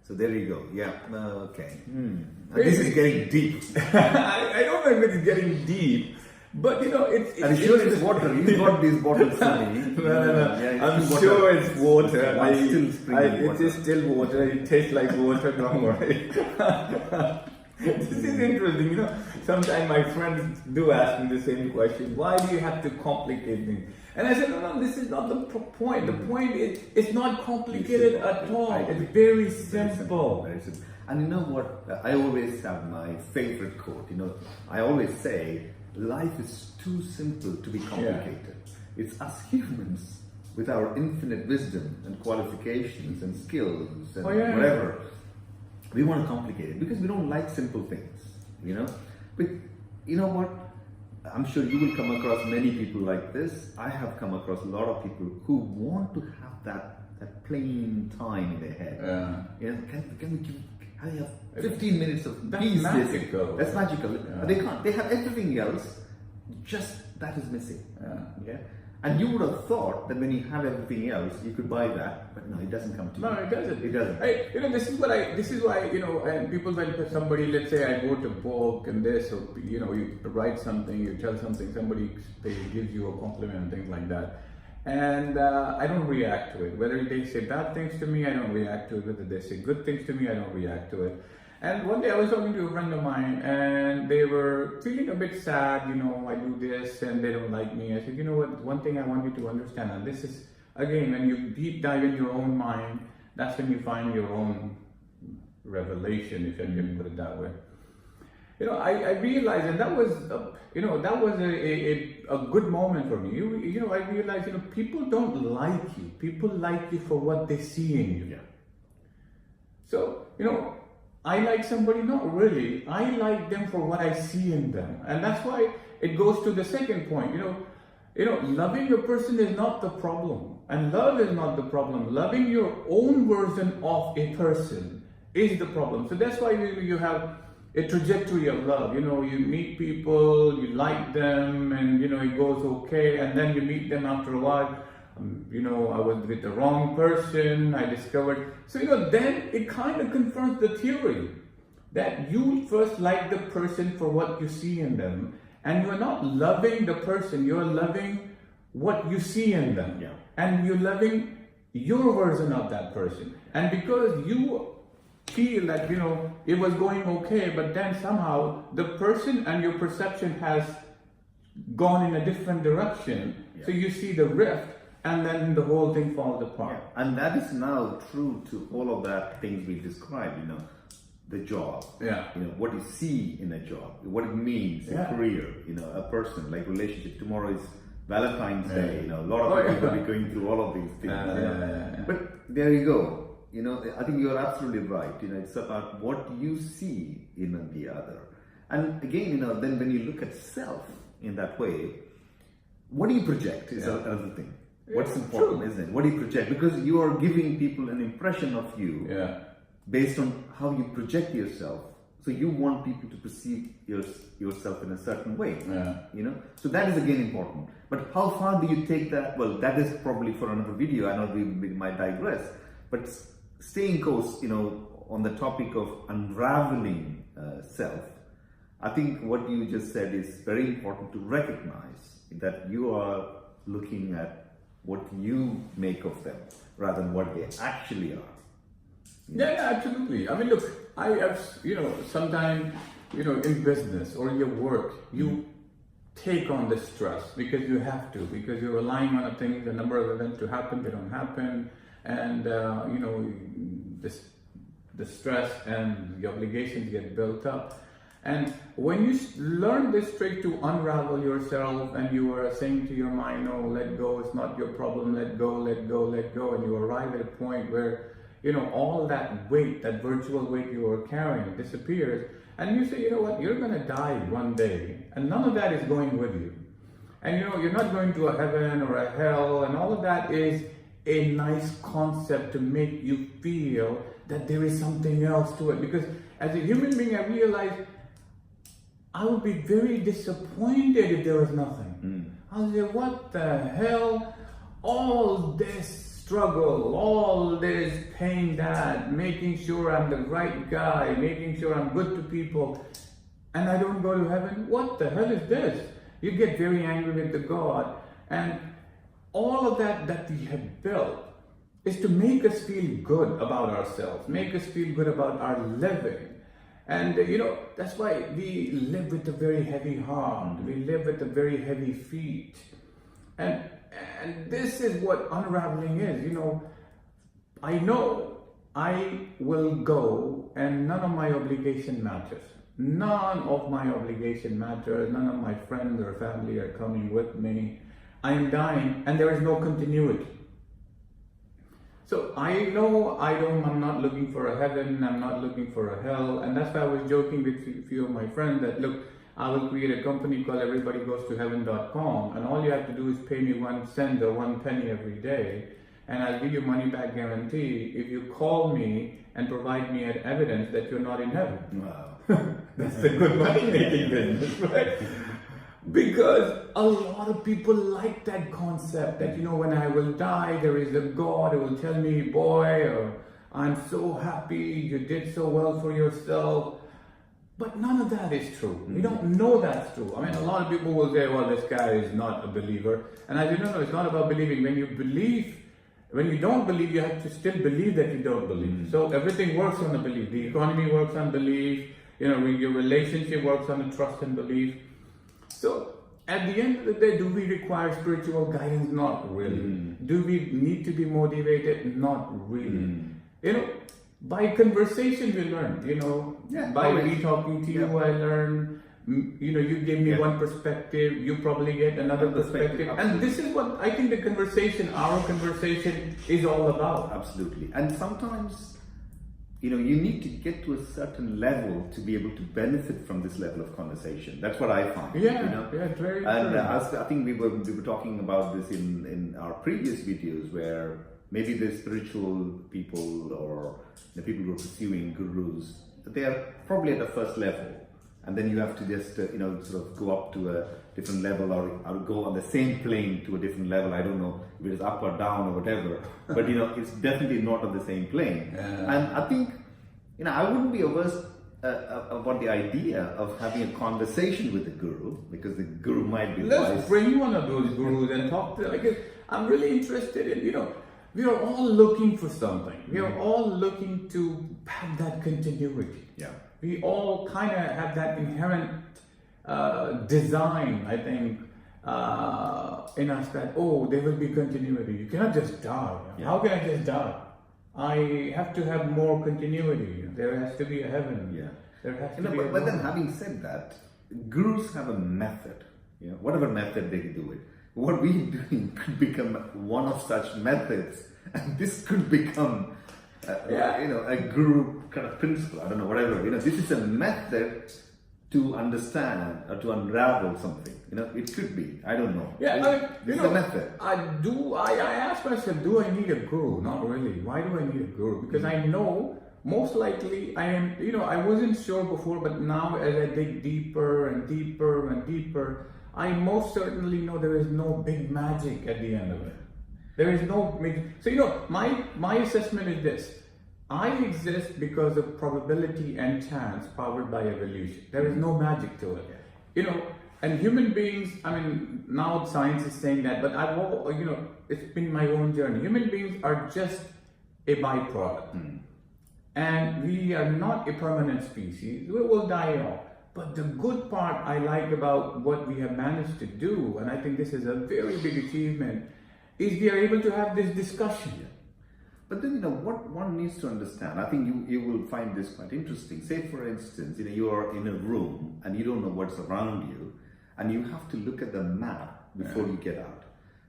So there you go. Yeah. Okay. This is getting deep. I don't know if it's getting deep, but it's. I'm sure it's water. You got these bottles for me. No. Yeah, I'm it's sure it's water. It's still spring water. It is still water. It tastes like water. Don't worry. This is interesting. Sometimes my friends do ask me the same question. Why do you have to complicate things? And I said, no, this is not the point. The point is, it's not complicated at all. It's very simple. Very simple. And you know what? I always have my favorite quote. I always say, life is too simple to be complicated. Yeah. It's us humans with our infinite wisdom and qualifications and skills and whatever. We want to complicate it because we don't like simple things, But you know what? I'm sure you will come across many people like this. I have come across a lot of people who want to have that plain time in their head. Yeah. Can we have 15 minutes of peace? Magical. That's magical. Yeah. But they can't. They have everything else. Just that is missing. Yeah. And you would have thought that when you have everything else, you could buy that, but no, it doesn't come to you. No, it doesn't. It doesn't. This is why, and people, when somebody, let's say I wrote a book and this, or, you write something, you tell something, somebody gives you a compliment and things like that. And I don't react to it. Whether they say bad things to me, I don't react to it. Whether they say good things to me, I don't react to it. And one day I was talking to a friend of mine and they were feeling a bit sad, I do this and they don't like me. I said, you know what, one thing I want you to understand, and this is, again, when you deep dive in your own mind, that's when you find your own revelation, if I can put it that way. I realized, and that was, a good moment for me. I realized, people don't like you. People like you for what they see in you. Yeah. So, I like somebody, not really. I like them for what I see in them. And that's why it goes to the second point. Loving a person is not the problem. And love is not the problem. Loving your own version of a person is the problem. So that's why you have a trajectory of love. You meet people, you like them, and it goes okay, and then you meet them after a while. I was with the wrong person, I discovered. So, then it kind of confirms the theory that you first like the person for what you see in them, and you're not loving the person, you're loving what you see in them. Yeah. And you're loving your version of that person. And because you feel that, it was going okay, but then somehow the person and your perception has gone in a different direction. Yeah. So you see the rift. And then the whole thing falls apart. Yeah. And that is now true to all of that things we described, the job. Yeah. What you see in a job, what it means, a career, a person, like relationship. Tomorrow is Valentine's Day, a lot of people will be going through all of these things. But there you go. I think you're absolutely right. It's about what you see in the other. And again, then when you look at self in that way, what do you project is another thing. What's important, isn't it? What do you project? Because you are giving people an impression of you based on how you project yourself. So you want people to perceive yourself in a certain way. So that is again important. But how far do you take that? Well, that is probably for another video. I know we might digress. But staying course, on the topic of unraveling self, I think what you just said is very important to recognize that you are looking at what you make of them rather than what they actually are. Yeah, absolutely. I mean, look, I have, sometimes, in business or your work, you take on the stress because you have to, because you're relying on a thing, the number of events to happen, they don't happen, and, the stress and the obligations get built up. And when you learn this trick to unravel yourself and you are saying to your mind, no, let go, it's not your problem, let go, let go, let go, and you arrive at a point where, all that weight, that virtual weight you are carrying disappears, and you say, you know what, you're going to die one day, and none of that is going with you. And you're not going to a heaven or a hell, and all of that is a nice concept to make you feel that there is something else to it. Because as a human being, I realized I would be very disappointed if there was nothing. I would say, what the hell? All this struggle, all this pain that, making sure I'm the right guy, making sure I'm good to people, and I don't go to heaven? What the hell is this? You get very angry with the God, and all of that we have built is to make us feel good about ourselves, make us feel good about our living. And that's why we live with a very heavy heart, we live with a very heavy feet. And this is what unraveling is. I know I will go and none of my obligation matters. None of my obligation matters. None of my friends or family are coming with me. I am dying and there is no continuity. So I know I'm not looking for a heaven, I'm not looking for a hell, and that's why I was joking with a few of my friends that, look, I will create a company called everybodygoes-to-heaven.com, and all you have to do is pay me 1 cent or 1 penny every day, and I'll give you money back guarantee if you call me and provide me an evidence that you're not in heaven. Wow. That's a good money making business, right? Because a lot of people like that concept that, when I will die, there is a God who will tell me, boy, or I'm so happy, you did so well for yourself. But none of that is true. We don't know that's true. I mean, a lot of people will say, well, this guy is not a believer. And I say, no, it's not about believing. When you don't believe, you have to still believe that you don't believe. So everything works on the belief. The economy works on belief. Your relationship works on the trust and belief. So at the end of the day, do we require spiritual guidance? Not really. Do we need to be motivated? Not really. By conversation we learn. By me talking to you, I learn. You give me one perspective, you probably get another perspective. And this is what I think our conversation is all about. Absolutely. And sometimes you need to get to a certain level to be able to benefit from this level of conversation. That's what I find. Yeah, it's very true. And I think we were talking about this in our previous videos, where maybe the spiritual people or the people who are pursuing gurus, they are probably at the first level, and then you have to just sort of go up to a different level, or go on the same plane to a different level. I don't know if it is up or down or whatever, but it's definitely not on the same plane. And I think I wouldn't be averse about the idea of having a conversation with the guru, because the guru might be Let's wise. bring one of those gurus and talk to them, because I'm really interested in we are all looking for something. We are all looking to have that continuity. Yeah. We all kind of have that inherent design, I think, in us that, there will be continuity. You cannot just die. Yeah. How can I just die? I have to have more continuity. There has to be a heaven. Yeah. There has to be a but then, having said that, gurus have a method. Whatever method they do it. What we're doing could become one of such methods, and this could become a guru kind of principle. I don't know, whatever. This is a method to understand or to unravel something. It could be. I don't know. Yeah, this is a method. I ask myself, do I need a guru? Not really. Why do I need a guru? Because I know most likely I am. I wasn't sure before, but now as I dig deeper and deeper and deeper, I most certainly know there is no big magic at the end of it. There is no magic. So my assessment is this. I exist because of probability and chance powered by evolution. There is no magic to it. And human beings, I mean, now science is saying that, but it's been my own journey. Human beings are just a byproduct. And we are not a permanent species. We will die off. But the good part I like about what we have managed to do, and I think this is a very big achievement, is we are able to have this discussion. But then, what one needs to understand, I think you will find this quite interesting. Say, for instance, you are in a room and you don't know what's around you, and you have to look at the map before you get out.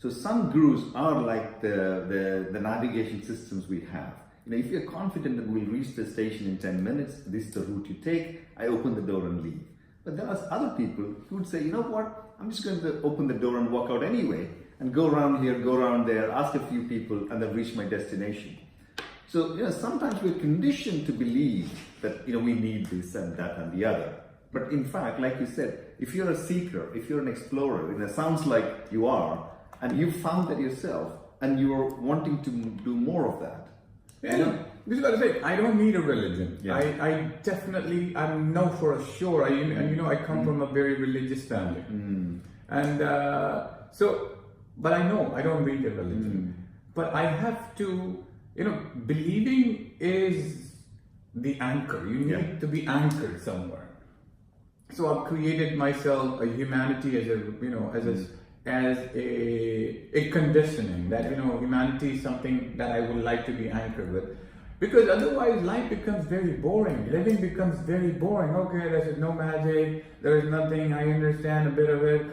So some gurus are like the navigation systems we have. If you're confident that we'll reach the station in 10 minutes, this is the route you take, I open the door and leave. But there are other people who would say, I'm just going to open the door and walk out anyway, and go around here, go around there, ask a few people, and then reach my destination. So, sometimes we're conditioned to believe that, we need this and that and the other. But in fact, like you said, if you're a seeker, if you're an explorer, it sounds like you are, and you found that yourself, and you're wanting to do more of that. Yeah, this is what I say. I don't need a religion. Yeah. I definitely, I know for sure. And I come from a very religious family, and so, but I know I don't need a religion. But I have to, believing is the anchor. You need to be anchored somewhere. So I've created myself a humanity as a conditioning that humanity is something that I would like to be anchored with, because otherwise life becomes very boring. Living becomes very boring. Okay, there's no magic, there's nothing. I understand a bit of it.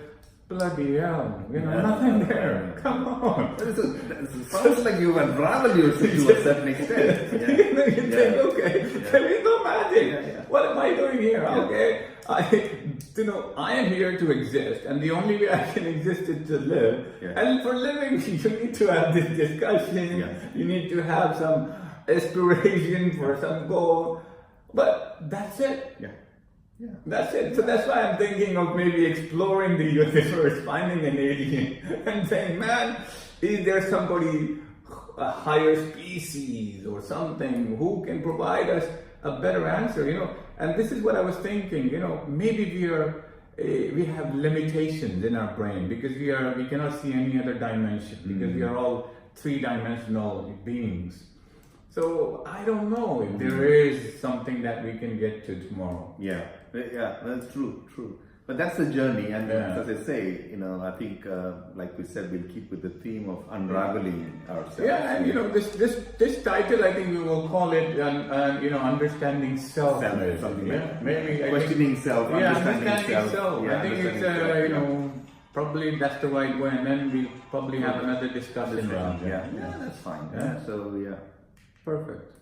Bloody hell, nothing there. Come on. It sounds like you unravel yourself to a certain extent. You think, okay, there is no magic. What am I doing here? Okay, I am here to exist, and the only way I can exist is to live. And for living, you need to have this discussion. You need to have some aspiration for some goal, but that's it. Yeah. That's it. So that's why I'm thinking of maybe exploring the universe, finding an alien, and saying, man, is there somebody, a higher species or something, who can provide us a better answer? And this is what I was thinking. Maybe we have limitations in our brain because we cannot see any other dimension, because we are all three-dimensional beings. So I don't know if there is something that we can get to tomorrow. Yeah, that's true. But that's the journey, and as I say, I think, like we said, we'll keep with the theme of unraveling ourselves. Yeah, and this title, I think we will call it, understanding self. Maybe questioning self, understanding self. I think it's probably that's the right way, and then we'll probably have another discussion around it. Yeah, that's fine. So Perfect.